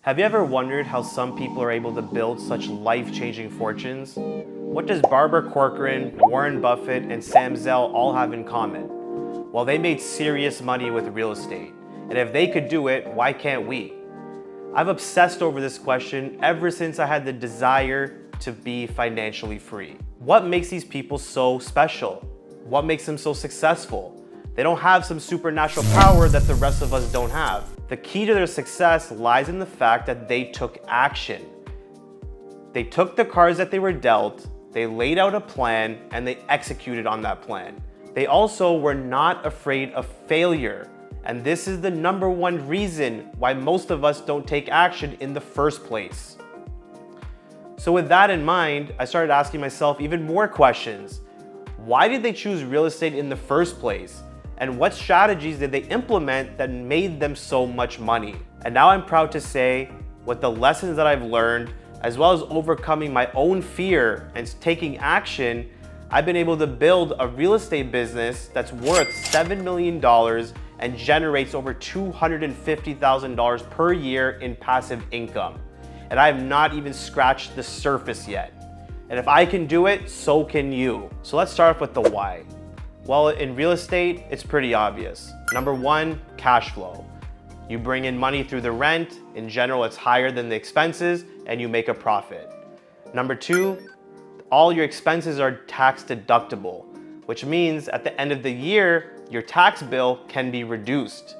Have you ever wondered how some people are able to build such life-changing fortunes? What does Barbara Corcoran, Warren Buffett, and Sam Zell all have in common? Well, they made serious money with real estate. And if they could do it, why can't we? I've obsessed over this question ever since I had the desire to be financially free. What makes these people so special? What makes them so successful? They don't have some supernatural power that the rest of us don't have. The key to their success lies in the fact that they took action. They took the cards that they were dealt, they laid out a plan, and they executed on that plan. They also were not afraid of failure. And this is the number one reason why most of us don't take action in the first place. So with that in mind, I started asking myself even more questions. Why did they choose real estate in the first place? And what strategies did they implement that made them so much money? And now I'm proud to say, with the lessons that I've learned, as well as overcoming my own fear and taking action, I've been able to build a real estate business that's worth $7 million and generates over $250,000 per year in passive income. And I have not even scratched the surface yet. And if I can do it, so can you. So let's start off with the why. Well, in real estate, it's pretty obvious. Number one, cash flow. You bring in money through the rent. In general, it's higher than the expenses and you make a profit. Number two, all your expenses are tax deductible, which means at the end of the year, your tax bill can be reduced.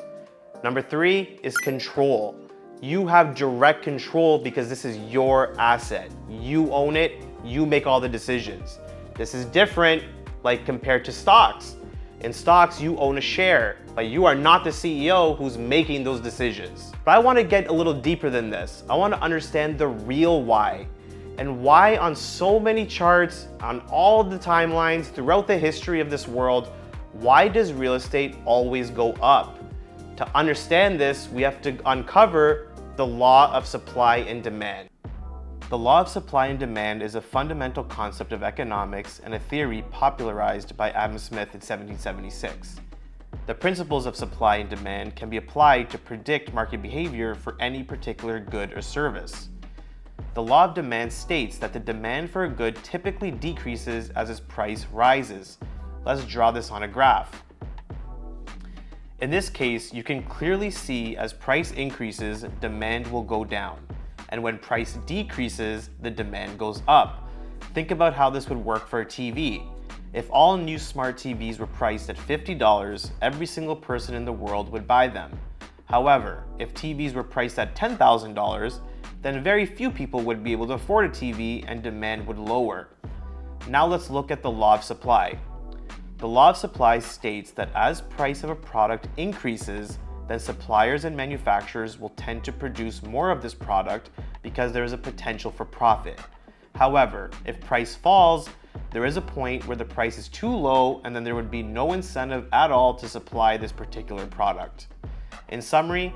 Number three is control. You have direct control because this is your asset. You own it, you make all the decisions. This is different like compared to stocks. In stocks, you own a share, but you are not the CEO who's making those decisions. But I want to get a little deeper than this. I want to understand the real why. And why on so many charts, on all the timelines throughout the history of this world, why does real estate always go up? To understand this, we have to uncover the law of supply and demand. The law of supply and demand is a fundamental concept of economics and a theory popularized by Adam Smith in 1776. The principles of supply and demand can be applied to predict market behavior for any particular good or service. The law of demand states that the demand for a good typically decreases as its price rises. Let's draw this on a graph. In this case, you can clearly see as price increases, demand will go down. And when price decreases, the demand goes up. Think about how this would work for a TV. If all new smart TVs were priced at $50, every single person in the world would buy them. However, if TVs were priced at $10,000, then very few people would be able to afford a TV and demand would lower. Now let's look at the law of supply. The law of supply states that as price of a product increases, then suppliers and manufacturers will tend to produce more of this product because there is a potential for profit. However, if price falls, there is a point where the price is too low and then there would be no incentive at all to supply this particular product. In summary,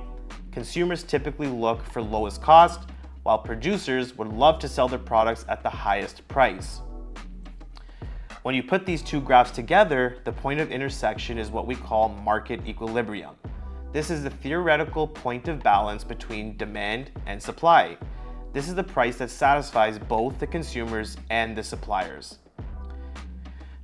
consumers typically look for lowest cost, while producers would love to sell their products at the highest price. When you put these two graphs together, the point of intersection is what we call market equilibrium. This is the theoretical point of balance between demand and supply. This is the price that satisfies both the consumers and the suppliers.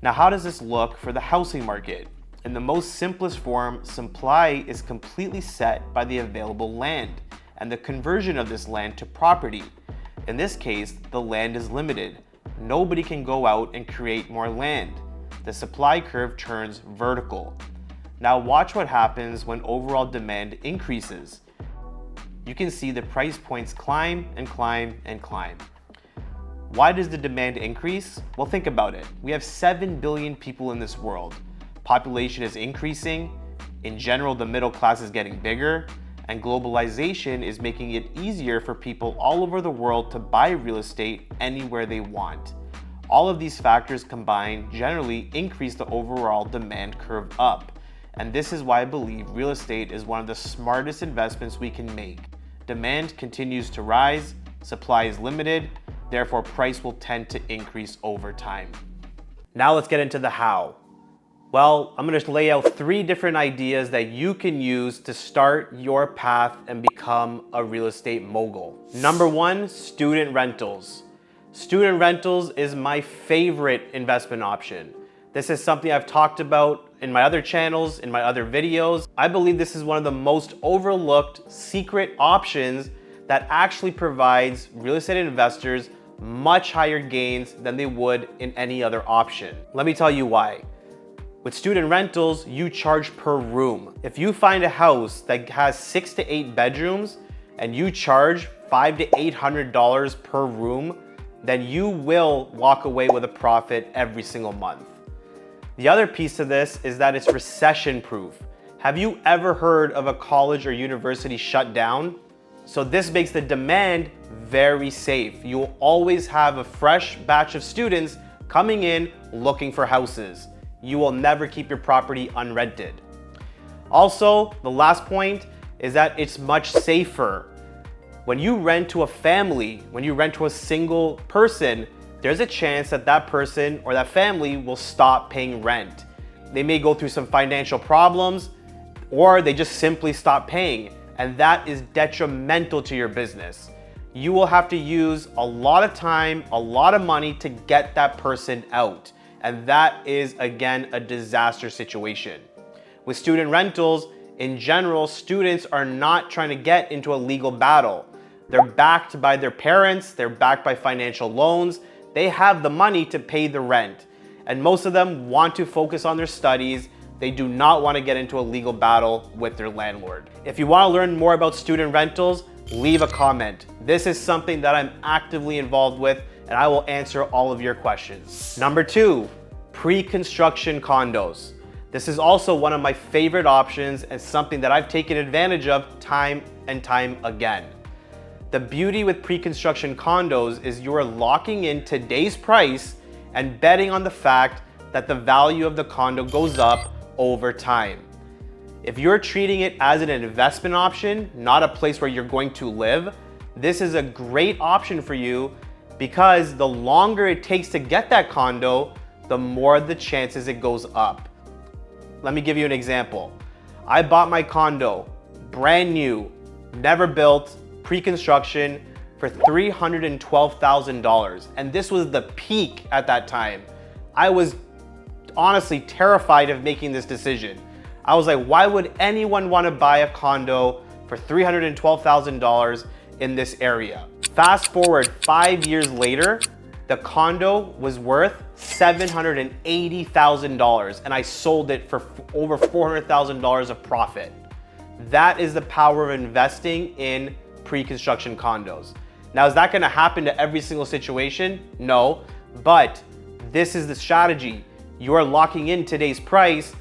Now, how does this look for the housing market? In the most simplest form, supply is completely set by the available land and the conversion of this land to property. In this case, the land is limited. Nobody can go out and create more land. The supply curve turns vertical. Now watch what happens when overall demand increases. You can see the price points climb and climb and climb. Why does the demand increase? Well, think about it. We have 7 billion people in this world. Population is increasing. In general, the middle class is getting bigger. And globalization is making it easier for people all over the world to buy real estate anywhere they want. All of these factors combined generally increase the overall demand curve up. And this is why I believe real estate is one of the smartest investments we can make. Demand continues to rise, supply is limited, therefore price will tend to increase over time. Now let's get into the how. Well, I'm going to lay out 3 different ideas that you can use to start your path and become a real estate mogul. Number 1, student rentals. Student rentals is my favorite investment option. This is something I've talked about in my other channels, in my other videos. I believe this is one of the most overlooked secret options that actually provides real estate investors much higher gains than they would in any other option. Let me tell you why. With student rentals, you charge per room. If you find a house that has 6 to 8 bedrooms and you charge $500 to $800 per room, then you will walk away with a profit every single month. The other piece of this is that it's recession proof. Have you ever heard of a college or university shut down? So this makes the demand very safe. You will always have a fresh batch of students coming in looking for houses. You will never keep your property unrented. Also, the last point is that it's much safer. When you rent to a family, when you rent to a single person, there's a chance that that person or that family will stop paying rent. They may go through some financial problems, or they just simply stop paying, and that is detrimental to your business. You will have to use a lot of time, a lot of money to get that person out, and that is, again, a disaster situation. With student rentals, in general, students are not trying to get into a legal battle. They're backed by their parents, they're backed by financial loans, they have the money to pay the rent. And most of them want to focus on their studies. They do not want to get into a legal battle with their landlord. If you want to learn more about student rentals, leave a comment. This is something that I'm actively involved with, and I will answer all of your questions. Number 2, pre-construction condos. This is also one of my favorite options and something that I've taken advantage of time and time again. The beauty with pre-construction condos is you are locking in today's price and betting on the fact that the value of the condo goes up over time. If you're treating it as an investment option, not a place where you're going to live, this is a great option for you because the longer it takes to get that condo, the more the chances it goes up. Let me give you an example. I bought my condo, brand new, never built, pre-construction for $312,000. And this was the peak at that time. I was honestly terrified of making this decision. I was like, why would anyone want to buy a condo for $312,000 in this area? Fast forward 5 years later, the condo was worth $780,000 and I sold it for over $400,000 of profit. That is the power of investing in pre-construction condos. Now, is that going to happen to every single situation? No, but this is the strategy. You are locking in today's price,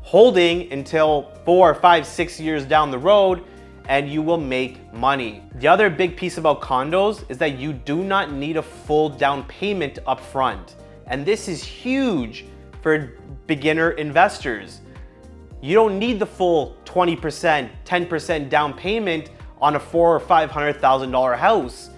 holding until 4, 5, 6 years down the road, and you will make money. The other big piece about condos is that you do not need a full down payment up front. And this is huge for beginner investors. You don't need the full 20%, 10% down payment on a $400,000 or $500,000 house.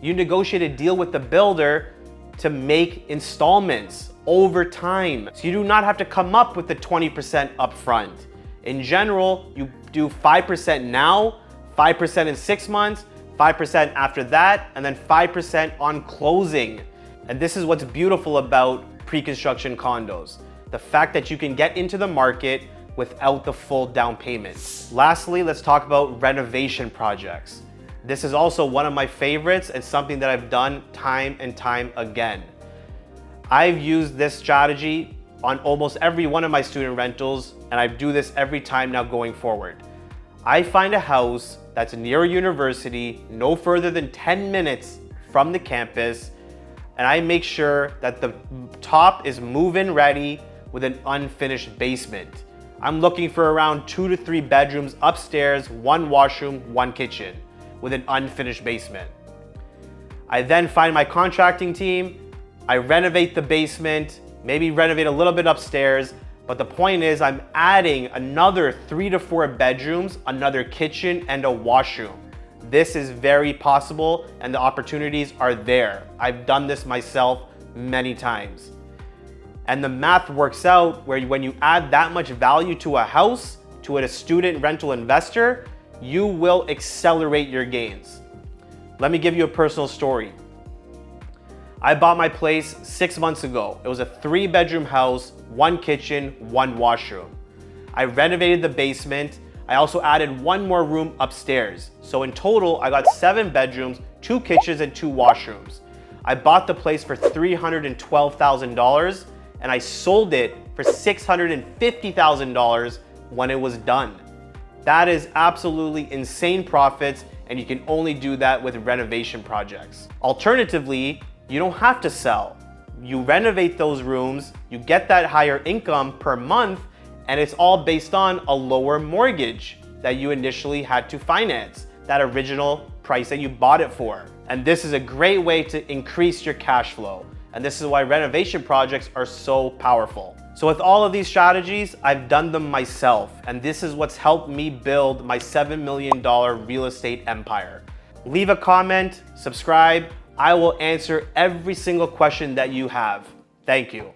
You negotiate a deal with the builder to make installments over time. So you do not have to come up with the 20% upfront. In general, you do 5% now, 5% in 6 months, 5% after that, and then 5% on closing. And this is what's beautiful about pre-construction condos. The fact that you can get into the market without the full down payment. Lastly, let's talk about renovation projects. This is also one of my favorites and something that I've done time and time again. I've used this strategy on almost every one of my student rentals, and I do this every time now going forward. I find a house that's near a university, no further than 10 minutes from the campus, and I make sure that the top is move-in ready with an unfinished basement. I'm looking for around 2 to 3 bedrooms upstairs, 1 washroom, 1 kitchen with an unfinished basement. I then find my contracting team, I renovate the basement, maybe renovate a little bit upstairs, but the point is I'm adding another 3 to 4 bedrooms, another kitchen, and a washroom. This is very possible and the opportunities are there. I've done this myself many times. And the math works out where when you add that much value to a house, to a student rental investor, you will accelerate your gains. Let me give you a personal story. I bought my place 6 months ago. It was a 3-bedroom house, 1 kitchen, 1 washroom. I renovated the basement. I also added 1 more room upstairs. So in total, I got 7 bedrooms, 2 kitchens, and 2 washrooms. I bought the place for $312,000 and I sold it for $650,000 when it was done. That is absolutely insane profits, and you can only do that with renovation projects. Alternatively, you don't have to sell. You renovate those rooms, you get that higher income per month, and it's all based on a lower mortgage that you initially had to finance, that original price that you bought it for. And this is a great way to increase your cash flow. And this is why renovation projects are so powerful. So with all of these strategies, I've done them myself, and this is what's helped me build my $7 million real estate empire. Leave a comment, subscribe. I will answer every single question that you have. Thank you.